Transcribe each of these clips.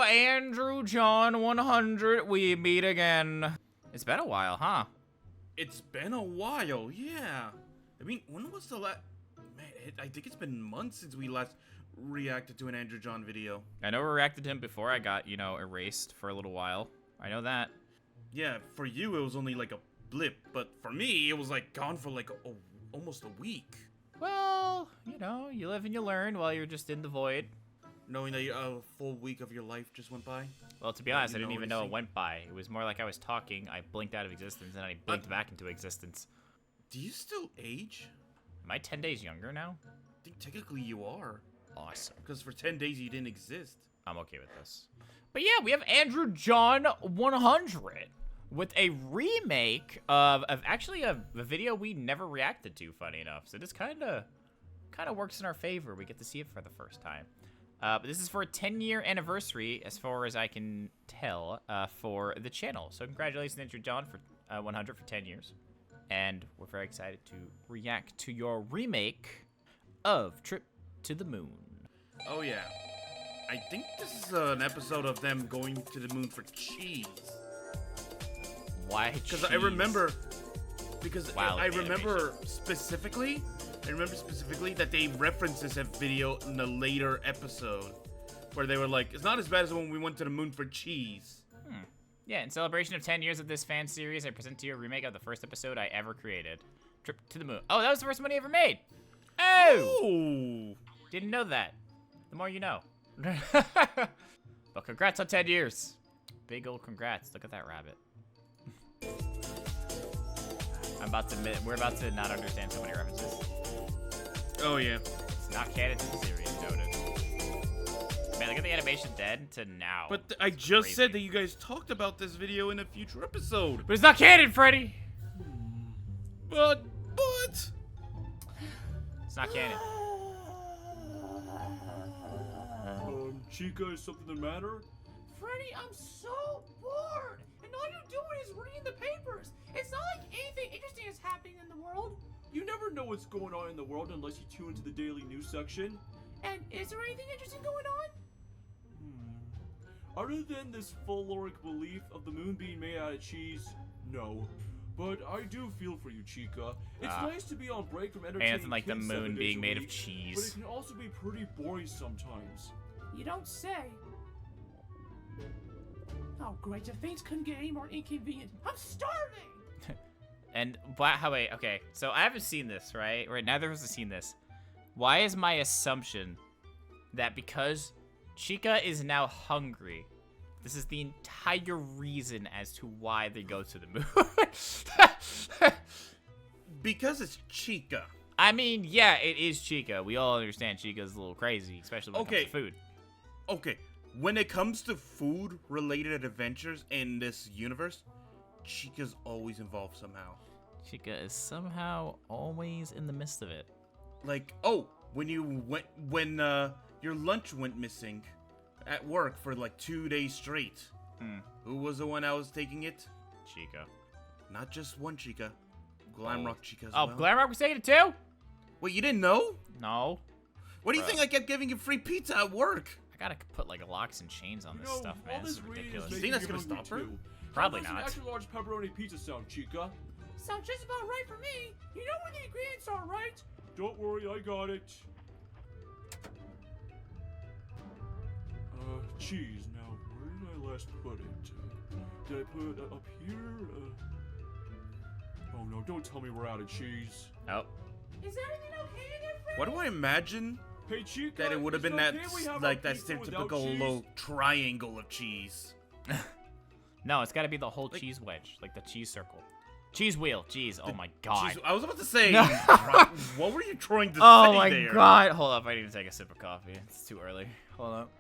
Andrew John 100, we meet again. It's been a while, huh? It's been a while, yeah. I mean, when was the last... Man, I think it's been months since we last reacted to an Andrew John video. I know we reacted to him before I got, erased for a little while. I know that. Yeah, for you it was only like a blip, but for me it was like gone for like almost a week. Well, you live and you learn while you're just in the void. Knowing that a full week of your life just went by. Well, to be honest, I didn't even know it went by. It was more like I was talking, I blinked out of existence, and I blinked back into existence. Do you still age? Am I 10 days younger now? I think technically you are. Awesome. Because for 10 days you didn't exist. I'm okay with this. But yeah, we have Andrew John 100 with a remake of actually a video we never reacted to, funny enough. So this kind of works in our favor. We get to see it for the first time. But this is for a 10-year anniversary, as far as I can tell, for the channel. So congratulations, Andrew John, for 100 for 10 years. And we're very excited to react to your remake of Trip to the Moon. Oh, yeah. I think this is an episode of them going to the moon for cheese. Why cheese? Because I remember... Wow, I remember specifically that they referenced this video in the later episode where they were like, it's not as bad as when we went to the moon for cheese. Yeah, in celebration of 10 years of this fan series, I present to you a remake of the first episode I ever created, Trip to the Moon. Oh, that was the first one he ever made. Oh! Didn't know that. The more you know. But congrats on 10 years. Big old congrats. Look at that rabbit. I'm about to admit, we're about to not understand so many references. Oh, yeah. It's not canon to the series, noted. Man, look at the animation then to now. But I just said that you guys talked about this video in a future episode. But it's not canon, Freddy! But... It's not canon. Chica, is something the matter? Freddy, I'm so bored! And all you're doing is reading the papers! It's not like anything interesting is happening in the world! You never know what's going on in the world unless you tune into the daily news section. And is there anything interesting going on? Other than this folkloric belief of the moon being made out of cheese, no. But I do feel for you, Chica. It's nice to be on break from entertaining Anything like the kids moon 7 days being a made of week, cheese. But it can also be pretty boring sometimes. You don't say. Oh great, if things couldn't get any more inconvenient. I'm starving! And wait, okay. So I haven't seen this, right? Right, neither of us have seen this. Why is my assumption that because Chica is now hungry, this is the entire reason as to why they go to the moon? Because it's Chica. I mean, yeah, it is Chica. We all understand Chica's a little crazy, especially when it comes to food. Okay, when it comes to food-related adventures in this universe, Chica's always involved somehow. Chica is somehow always in the midst of it. Like, when your lunch went missing at work for like 2 days straight. Who was the one that was taking it? Chica. Not just one Chica. Glamrock Chica as well. Oh, Glamrock was taking it too? Wait, you didn't know? No. What do you think I kept giving you free pizza at work? I gotta put like locks and chains on this stuff, man. This is ridiculous. You think that's gonna stop her? Probably How not. does an extra large pepperoni pizza sound, Chica? Sounds just about right for me. You know where the ingredients are, right? Don't worry, I got it. Cheese. Now, where did I last put it? Did I put it up here? Oh no, don't tell me we're out of cheese. Oh. Is everything okay in there, Freddy? Why do I imagine Hey, Chica, that it would have been that that stereotypical cheese? little triangle of cheese? No, it's gotta be the whole cheese wedge, like the cheese circle. Cheese wheel, cheese. Oh my god. Cheese, I was about to say, No. what were you trying to Oh say my there? god. Hold up, I need to take a sip of coffee. It's too early. Hold up.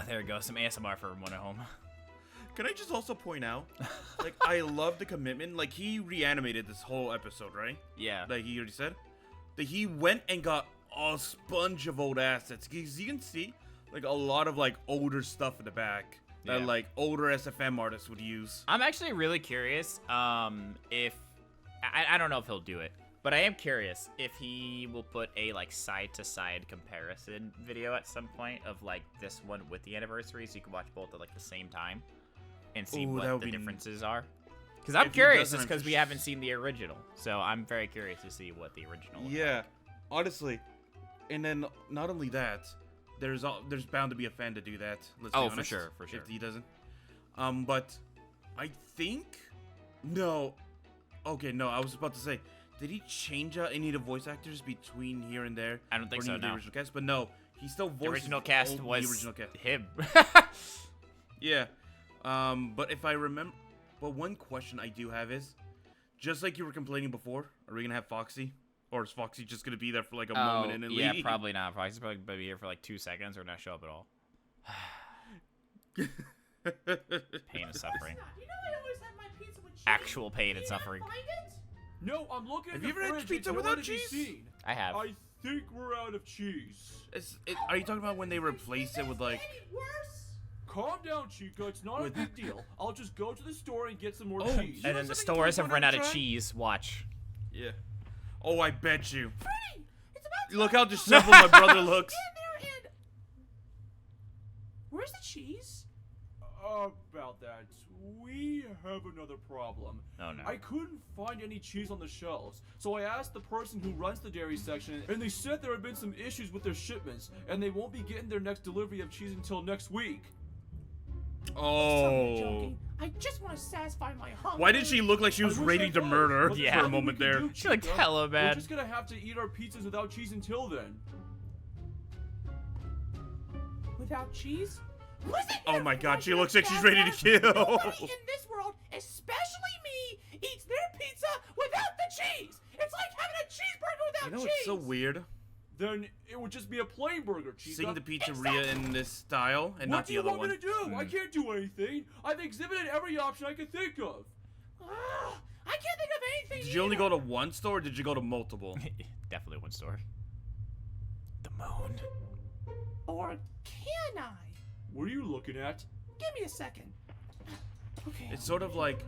There we go. Some ASMR for everyone at home. Can I just also point out, like, I love the commitment. Like, he reanimated this whole episode, right? Yeah. Like he already said. That he went and got a sponge of old assets. Because you can see, like, a lot of, like, older stuff in the back. That, like, older SFM artists would use. I'm actually really curious if... I don't know if he'll do it. But I am curious if he will put a like side-to-side comparison video at some point of like this one with the anniversary, so you can watch both at like the same time and see Ooh, that what would the be- differences are. Because I'm If he curious, doesn't, just I'm because we sh- haven't seen the original, so I'm very curious to see what the original. looks Yeah, honestly. And then not only that, there's bound to be a fan to do that. Let's be Oh, for honest, sure, for sure. If he doesn't, but I think no. Okay, no, I was about to say, did he change out any of the voice actors between here and there? I don't think or so, any of the no. original cast, but no, he still voiced The original cast was the original cast. him. Yeah, but if I remember, but one question I do have is, just like you were complaining before, are we gonna have Foxy, or is Foxy just gonna be there for like a moment and then yeah, leave? probably not. Foxy's probably gonna be here for like 2 seconds or not show up at all. Pain and suffering. You know I always have my pizza with cheese. Actual pain and Can you suffering. find it? No, I'm looking Have at you the ever had fridge. pizza It's without nowhere to be cheese? seen. I have. I think we're out of cheese. Are you talking about when they replaced it with like? Any worse? Calm down, Chica. It's not a With- big deal. I'll just go to the store and get some more Oh, cheese. And then the something stores you have wanna run out of try? cheese. Watch. Yeah. Oh, I bet you. Freddy, it's about Look time. how disheveled my brother looks. Get in there and... Where's the cheese? About that, we have another problem. Oh, no. I couldn't find any cheese on the shelves, so I asked the person who runs the dairy section, and they said there have been some issues with their shipments, and they won't be getting their next delivery of cheese until next week. Tell me Oh. you're joking. I just want to satisfy my hunger. Why did she look like she was I wish ready I to was, murder but Yeah. for a there's nothing moment we can there? do, She looked Chica. hella We're bad. just gonna have to eat our pizzas without cheese until then. Without cheese? Listen Oh here, my God, she Freddy, looks like she's ready to kill. Nobody in this world, especially me, eats their pizza without the cheese. It's like having a cheeseburger without You know cheese. what's so weird? Then it would just be a plain burger, Chica. Seeing the pizzeria in this style and What not do the you other want one. me to do? I can't do anything. I've exhibited every option I could think of. I can't think of anything. Did you only go either. to one store or did you go to multiple? Definitely one store. The moon. Or can I? What are you looking at? Give me a second. Okay. It's sort of like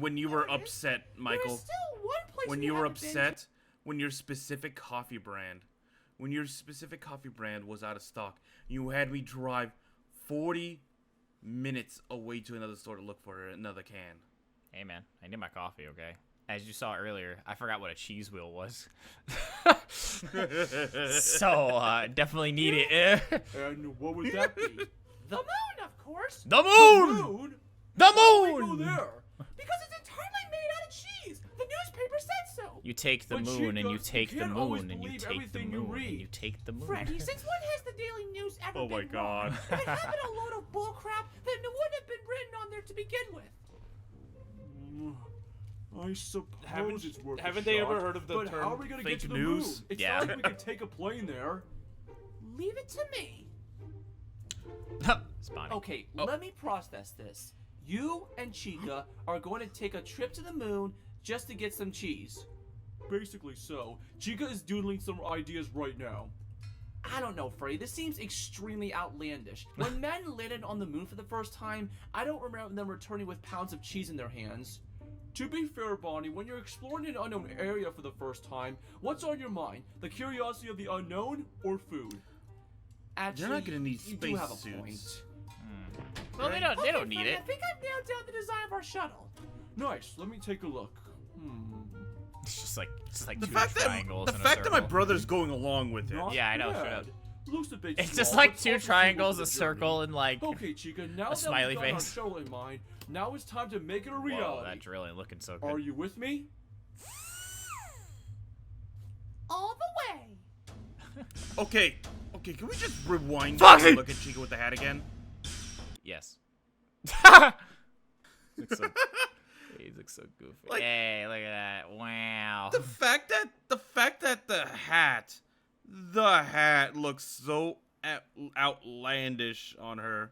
when you were upset, Michael. There's still one place When we you were haven't been upset when your specific coffee brand was out of stock. You had me drive 40 minutes away to another store to look for another can. Hey, man. I need my coffee, okay? As you saw earlier, I forgot what a cheese wheel was. So, definitely need it. And what would that be? The moon, of course. The moon! Moon? The Why would we go moon! there? Because it's entirely made out of cheese. The newspaper said so. You take the But moon and Chica, you take you the can't always moon and you believe take the everything you moon and read. you take the moon. Freddy, since when has the Daily News ever Oh my been wrong? God. If it had been a load of bullcrap, then it wouldn't have been written on there to begin with. I suppose Haven't- it's worth haven't a they shot, ever heard of the but term how are we gonna fake get to the news? moon? It's Yeah. not like we could take a plane there. Leave it to me. Spawning. Okay, Oh. let me process this. You and Chica are going to take a trip to the moon just to get some cheese. Basically so. Chica is doodling some ideas right now. I don't know, Freddy. This seems extremely outlandish. When men landed on the moon for the first time, I don't remember them returning with pounds of cheese in their hands. To be fair, Bonnie, when you're exploring an unknown area for the first time, what's on your mind? The curiosity of the unknown or food? Actually, not gonna need you do have a space point. suits. Well, they don't need Freddy, it. I think I've nailed down the design of our shuttle. Nice. Let me take a look. It's just like The two fact triangles. that in a that my circle. brother's going along with it. Not Yeah, I know, bad. shut up. Looks a bit It's just small, like but two also triangles, a worth the journey. circle, and like. Okay, Chica, now that smiley we've got our face. shuttle in mind, now it's time to make it a Whoa, reality. that drilling looking so Are good. you with me? All the way. Okay, can we just rewind Foxy! and look at Chica with the hat again? Yes. Looks so, he looks so goofy. Like- Hey, look at that! Wow. The fact that the hat looks so outlandish on her,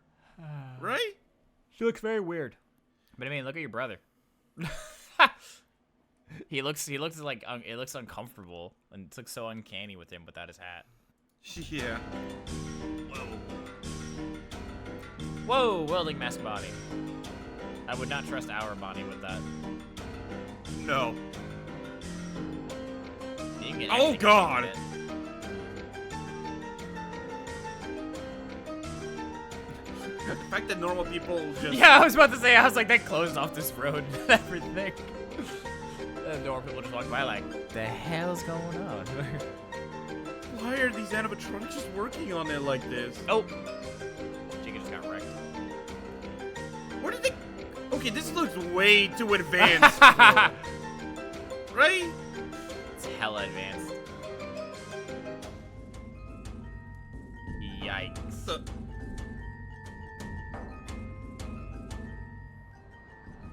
right? She looks very weird. But I mean, look at your brother. he looks like it looks uncomfortable and it looks so uncanny with him without his hat. Yeah. Whoa, welding mask body. I would not trust our body with that. No. can get Oh, anything God. out of it. The fact that normal people just... Yeah, I was about to say, I was like, they closed off this road and everything. And normal people just walk by like, the hell's going on? Why are these animatronics just working on it like this? Oh! Chica just got wrecked. Where did they... Okay, this looks way too advanced. Right? It's hella advanced. Yikes.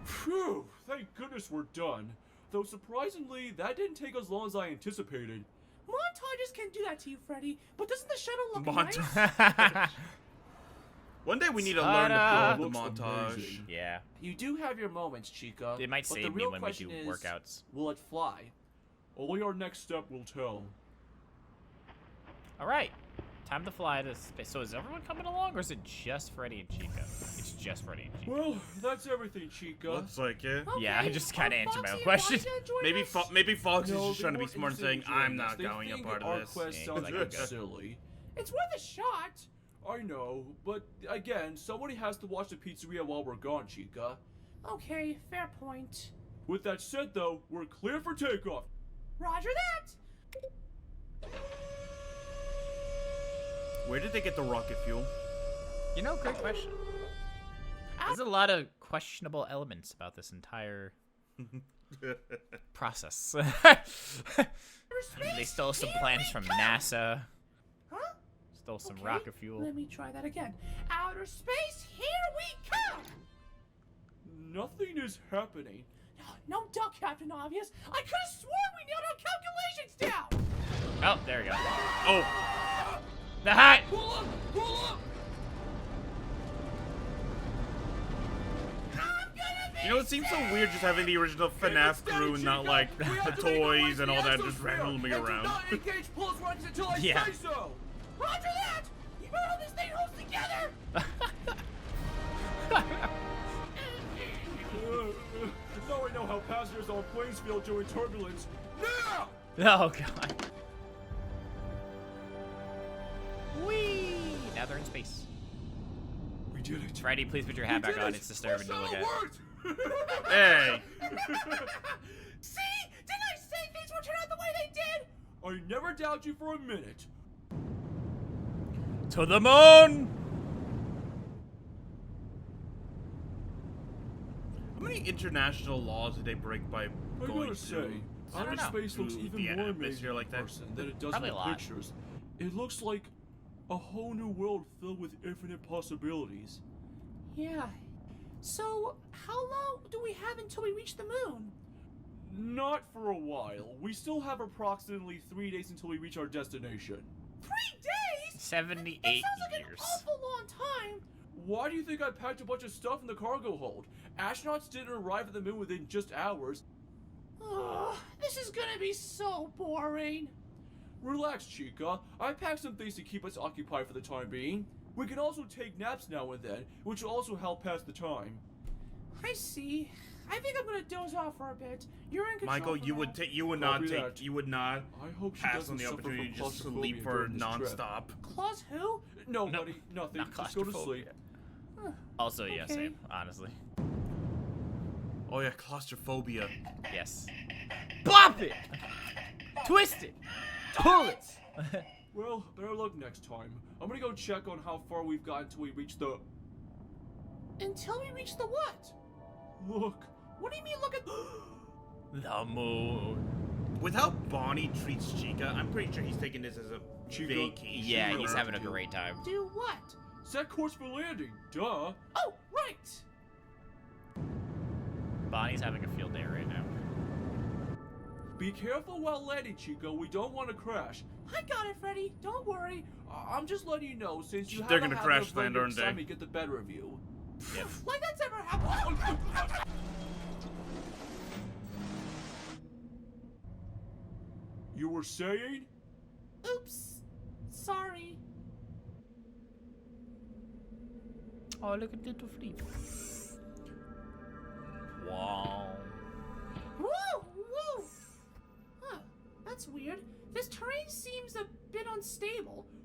Phew, thank goodness we're done. Though surprisingly, that didn't take as long as I anticipated. Montages can do that to you, Freddy, but doesn't the shuttle look Montage. nice? One day we need to learn to Ta-da. pull off the Looks montage. amazing. Yeah. You do have your moments, Chica. It might but the save me real when we do question is, workouts. will it fly? Only our next step will tell. Alright. Time to fly to space. So is everyone coming along, or is it just Freddy and Chica? It's just Freddy and Chica. Well, that's everything, Chica. Looks like it. Yeah, I Okay, just kinda are answered my own Foxy question. and Bonnie gonna join Maybe us? maybe Fox No, is just they trying to be weren't smart and interested saying, in I'm joining us. not They going a think part our of this. quest Yeah, sounds like a bit it. silly. It's worth a shot. I know, but again, somebody has to watch the pizzeria while we're gone, Chica. Okay, fair point. With that said, though, we're clear for takeoff. Roger that. Where did they get the rocket fuel? You know, great question. There's a lot of questionable elements about this entire process. They stole some plans from NASA. Huh? Stole some Okay, rocket fuel. Let me try that again. Outer space, here we come! Nothing is happening. No duck, Captain Obvious. I could have sworn we nailed our calculations down! Oh, there we go. Oh, The hat! Pull up! Pull up! you know, it seems so weird just having the original FNAF crew and not like We the have to make our way toys to and the all that just exosphere, randomly and do around. not engage pulse rockets until I Yeah. say so. Roger that! You better hold this thing holds together! Now I know how passengers on planes feel during turbulence. Now! Oh, God. Whee! Now they're in space. We did it. Freddy, please put your hat back on. It's disturbing to look at. Hey, See? Didn't I say things would turn out the way they did? I never doubt you for a minute. To the moon! how many international laws did they break by I going gotta to say, I don't outer know. space looks Through even the more atmosphere amazing like in that? person than it does Probably in a the lot. pictures. It looks like a whole new world filled with infinite possibilities. Yeah. So, how long do we have until we reach the moon? Not for a while. We still have approximately 3 days until we reach our destination. 3 days? 78 That sounds like years. an awful long time. Why do you think I packed a bunch of stuff in the cargo hold? Astronauts didn't arrive at the moon within just hours. Ugh, this is gonna be so boring. Relax, Chica. I packed some things to keep us occupied for the time being. We can also take naps now and then, which will also help pass the time. I see. I think I'm gonna doze off for a bit. You're in control. Michael, for you now. would take, you would not Copy take, that. you would not I hope she pass doesn't on the suffer opportunity to from just sleep claustrophobia for during this trip. non-stop. Claus who? No, No, buddy, nothing. not Just go to sleep. claustrophobia. Also, yeah, Okay. same, honestly. Oh yeah, claustrophobia. Yes. Bop it! Twist it! Pull it! Well, better luck next time. I'm gonna go check on how far we've got until we reach the... Until we reach the what? Look. What do you mean look at... The moon. With how Bonnie treats Chica, I'm pretty sure he's taking this as a Chica? vacation. Yeah, for he's her. having a great time. Do what? Set course for landing. Duh. Oh, right. Bonnie's having a field day right now. Be careful while landing, Chica. We don't want to crash. I got it, Freddy. Don't worry. I'm just letting you know, since you They're have a gonna habit crash of letting land, your aren't they? excitement get the better of you. Yep. Like that's ever happened. You were saying? Oops. Sorry. Oh, look at little Freddy. Wow. Woo! Woo! Huh. That's weird.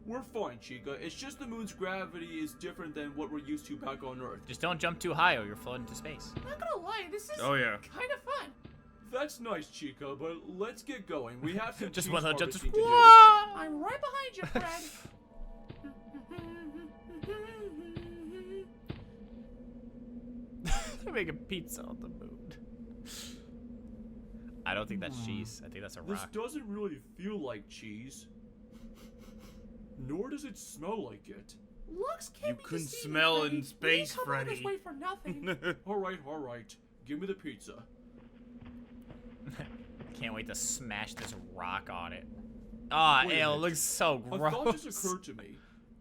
We're fine, Chica. It's just the moon's gravity is different than what we're used to back on Earth. Just don't jump too high or you're floating to space. I'm not gonna lie, this is Oh yeah. kind of fun. That's nice, Chica, but let's get going. We have some Just cheese one little jump. harvesting Just to do. I'm right behind you, Fred. They're making pizza on the moon. I don't think that's cheese. I think that's a This rock. doesn't really feel like cheese. Nor does it smell like it. Looks can't You be couldn't deceiving, smell Freddy. in space, We didn't come all this Freddy. way for nothing. Alright. Give me the pizza. Can't wait to smash this rock on it. Ah, Wait a ew, it minute. looks so A gross. thought just occurred to me.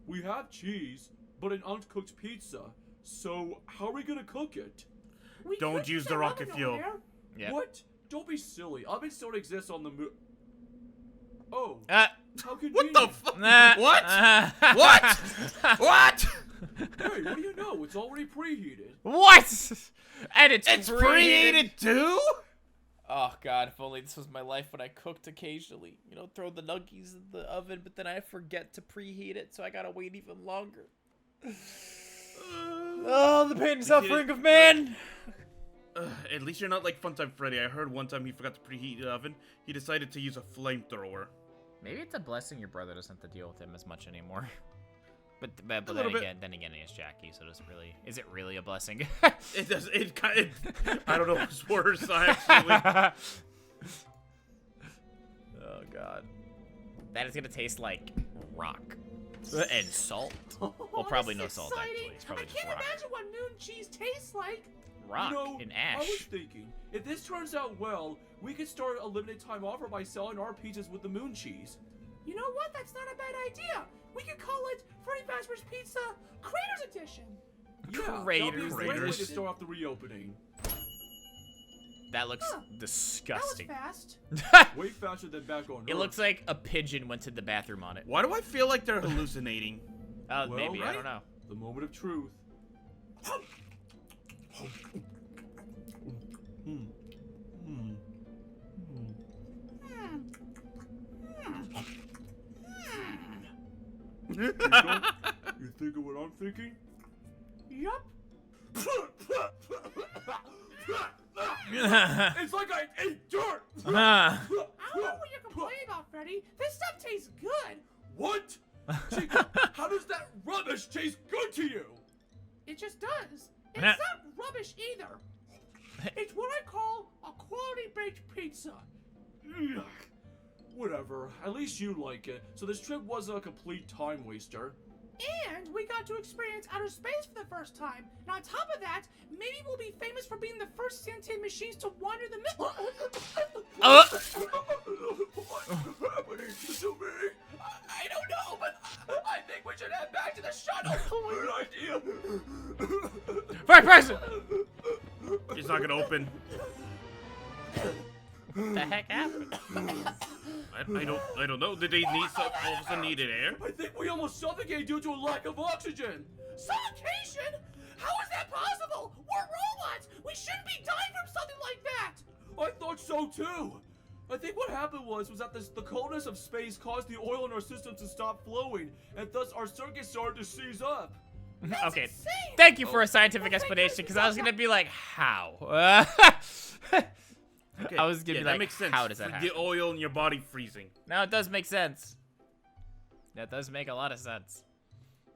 We have cheese, but an uncooked pizza. So, how are we gonna cook it? We Don't could use that the rocket oven fuel. over there. Yeah. What? Don't be silly. Ovens don't exist on the moon. Oh, Ah. how convenient. What the fuck? Nah. What? Ah. What? What? Hey, what do you know? It's already preheated. What? And it's Preheated too? Oh god, if only this was my life when I cooked occasionally. You know, throw the nuggies in the oven, but then I forget to preheat it, so I gotta wait even longer. Oh, the pain and suffering of man! At least you're not like Funtime Freddy. I heard one time he forgot to preheat the oven. He decided to use a flamethrower. Maybe it's a blessing your brother doesn't have to deal with him as much anymore. But little then bit. again, he is Jackie, so is it really a blessing? It does. It kind of. I don't know what's worse. Actually. Oh god, that is gonna taste like rock and salt. Well, probably no this is salt exciting. actually. It's probably I just can't rock. imagine what moon cheese tastes like. Rock You know, and I was ash. thinking, if this turns out well, we could start a limited time offer by selling our pizzas with the moon cheese. You know what? That's not a bad idea. We could call it Freddy Fazbear's Pizza Craters Edition. Yeah, that'll be a Craters great way to Edition. start off the reopening. That looks Huh. disgusting. That was fast. Way faster than back on It Earth. looks like a pigeon went to the bathroom on it. Why do I feel like they're hallucinating? Well, Maybe, I right? don't know. The moment of truth. You thinking what I'm thinking? Yup. It's like I ate dirt! I don't know what you're complaining about, Freddy. This stuff tastes good. What? Chica, how does that rubbish taste good to you? It just does. It's not rubbish either. It's what I call a quality baked pizza. Ugh. Whatever, at least you like it. So this trip wasn't a complete time waster. And we got to experience outer space for the first time. And on top of that, maybe we'll be famous for being the first sentient machines to wander the middle. What's happening to me? I don't know, but I think we should head back to the shuttle. Good idea. Right person! It's not gonna open. What the heck happened? I don't know. Did they need some? All of a sudden needed air? I think we almost suffocated due to a lack of oxygen. Suffocation? How is that possible? We're robots. We shouldn't be dying from something like that. I thought so too. I think what happened was that the coldness of space caused the oil in our system to stop flowing, and thus our circuits started to seize up. Okay, insane. thank you for a scientific explanation, because I was gonna be like, how? Okay, I was gonna be that like, makes sense. how does that happen? The oil in your body freezing. Now it does make sense. That does make a lot of sense.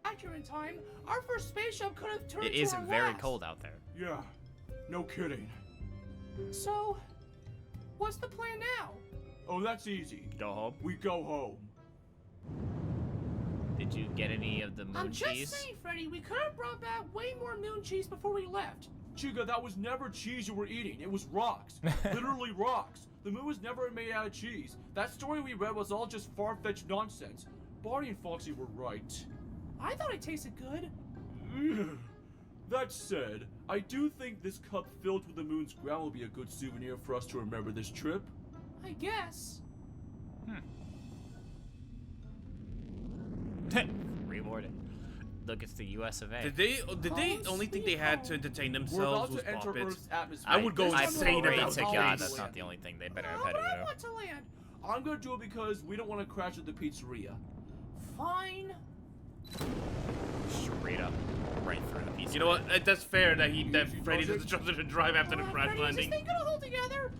Accurate time. Our first spaceship could have turned It into is our very last. cold out there. Yeah, no kidding. So, what's the plan now? Oh, that's easy. Go home. We go home. Did you get any of the moon I'm just cheese? saying, Freddy, we could have brought back way more moon cheese before we left. Chica, that was never cheese you were eating. It was rocks. Literally rocks. The moon was never made out of cheese. That story we read was all just far-fetched nonsense. Barney and Foxy were right. I thought it tasted good. That said, I do think this cup filled with the moon's ground will be a good souvenir for us to remember this trip. I guess. Rewarded. Look, it's the US of A. Did they Home only think sweet they had home. to entertain We're themselves about with to enter puppets? Earth's atmosphere. I would go I insane pray about to space. God that's not the only thing they better have How had would to I do. want to land? I'm gonna do it because we don't want to crash at the pizzeria. Fine. Straight up, right through the pizza. You know what? That's fair that Freddy Easy, doesn't trust her to drive after the crash Freddy, is this landing. thing gonna hold together?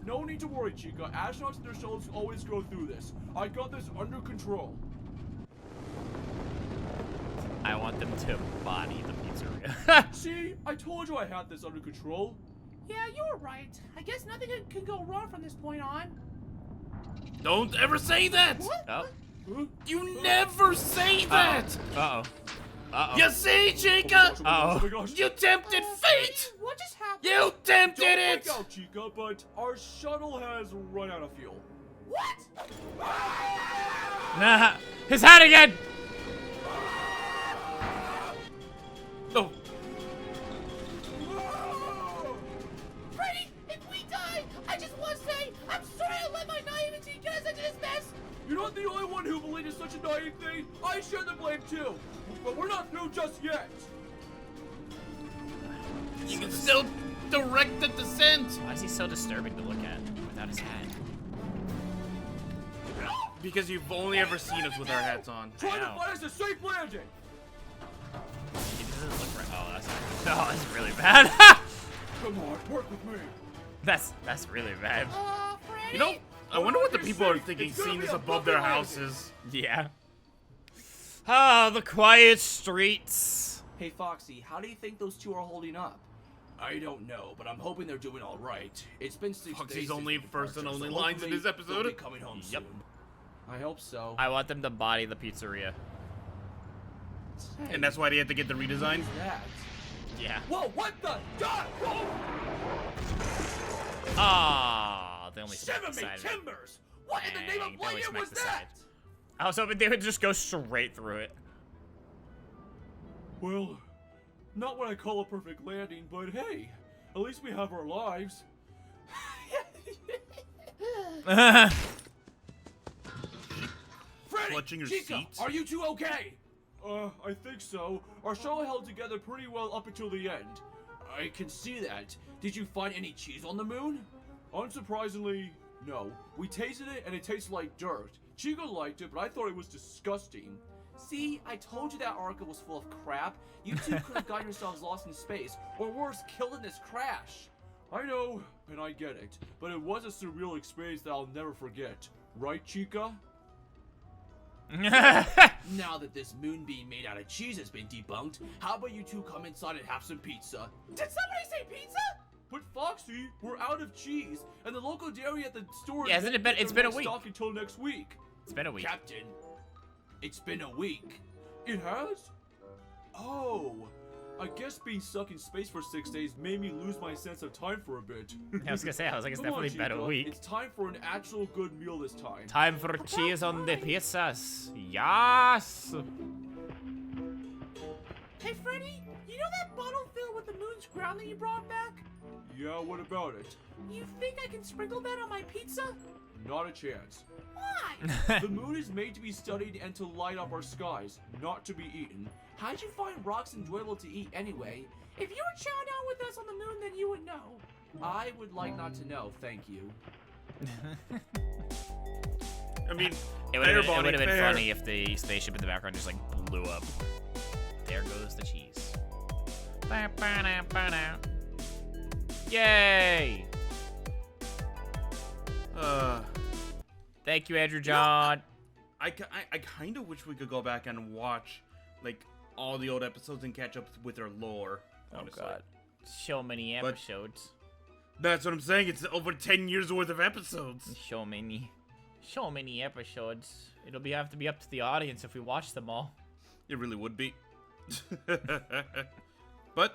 No need to worry, Chica. Astronauts and their shuttles always go through this. I got this under control. I want them to body the pizzeria. See? I told you I had this under control. Yeah, you were right. I guess nothing can go wrong from this point on. Don't ever say that! What? Oh. Huh? You never say that! Uh-oh. Uh-oh. You see, Oh Chica? my gosh, Oh. gosh. You tempted fate! What just happened? You tempted Don't it! freak out, Chica, but our shuttle has run out of fuel. What? Nah. His hat again! No. Freddy, if we die, I just want to say I'm sorry I let my naivety get us into this mess. You're not the only one who believed in such a naive thing. I share the blame too. But we're not through just yet. You can still direct the descent! Why is he so disturbing to look at without his hat? Because you've only ever seen us with our hats on. Try to know. find us a safe landing. He doesn't look right. Oh, that's really bad. Come on, work with me. that's really bad. Freddy? You know, I wonder what the You're people are safe. thinking It's gonna seeing be this a above their bumpy landing. houses. Yeah. Ah, the quiet streets. Hey, Foxy, how do you think those two are holding up? I don't know, but I'm hoping they're doing all right. It's been 6 Foxy's days only since the first and departure, only so lines in hopefully this episode. they'll be coming home Yep. soon. I hope so. I want them to body the pizzeria. Hey, And that's why they had to get the redesign. what's that? Yeah. Whoa, what the? God! Whoa! Ah, they only smacked Shiver the me side of it. timbers! What in the name Dang, of they only what year smacked was the that? side. I was hoping they would just go straight through it. Well, not what I call a perfect landing, but hey, at least we have our lives. Freddy, Clutching your Chica, seats? are you two okay? I think so. Our show held together pretty well up until the end. I can see that. Did you find any cheese on the moon? Unsurprisingly, no. We tasted it and it tastes like dirt. Chica liked it, but I thought it was disgusting. See, I told you that Arca was full of crap. You two could have gotten yourselves lost in space, or worse, killed in this crash. I know, and I get it, but it was a surreal experience that I'll never forget. Right, Chica? Now that this moonbeam made out of cheese has been debunked, how about you two come inside and have some pizza? Did somebody say pizza? But Foxy, we're out of cheese, and the local dairy at the store Yeah, hasn't it been- it's been a week. stock until next week. It's been a week. Captain, it's been a week. It has? Oh, I guess being stuck in space for 6 days made me lose my sense of time for a bit. I was gonna say, it's Come definitely on, been a Chica. week. It's time for an actual good meal this time. Time for cheese on the pizzas. Yes. Hey, Freddy, you know that bottle filled with the moon's crown that you brought back? Yeah, what about it? You think I can sprinkle that on my pizza? Not a chance. Why? The moon is made to be studied and to light up our skies, not to be eaten. How'd you find rocks enjoyable to eat anyway? If you were chowing down with us on the moon, then you would know. I would like not to know, thank you. I mean, It would fair, have Bonnie, been fair. funny if the spaceship in the background just like blew up. There goes the cheese. Ba-ba-da-ba-da. Yay! Thank you, Andrew John. I kind of wish we could go back and watch, like, all the old episodes and catch up with their lore. Honestly. Oh God, so many But- episodes. That's what I'm saying. It's over 10 years worth of episodes. So many episodes. It'll have to be up to the audience if we watch them all. It really would be. But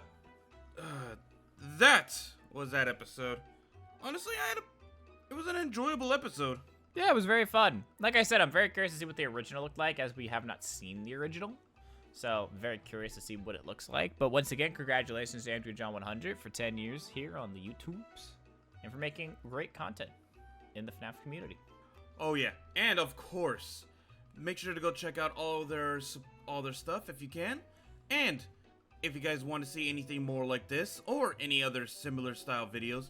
that was that episode. Honestly, it was an enjoyable episode. Yeah, it was very fun. Like I said, I'm very curious to see what the original looked like, as we have not seen the original. So, very curious to see what it looks like. But once again, congratulations to Andrew John 100 for 10 years here on the YouTubes and for making great content in the FNAF community. Oh yeah, and of course, make sure to go check out all their stuff if you can. And if you guys want to see anything more like this or any other similar style videos,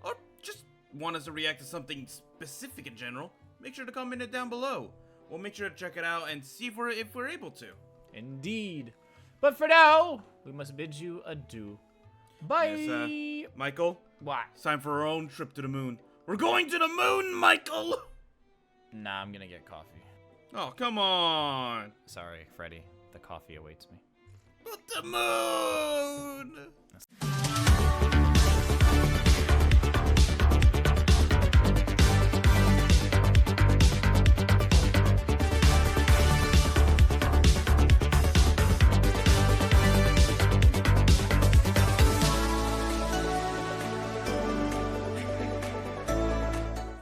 or just want us to react to something specific in general, make sure to comment it down below. we'll make sure to check it out and see if we're able to. Indeed. But for now, we must bid you adieu. Bye. Yes, Michael, What? it's time for our own trip to the moon. We're going to the moon, Michael! Nah, I'm gonna get coffee. Oh, come on. Sorry, Freddy. The coffee awaits me. But the moon!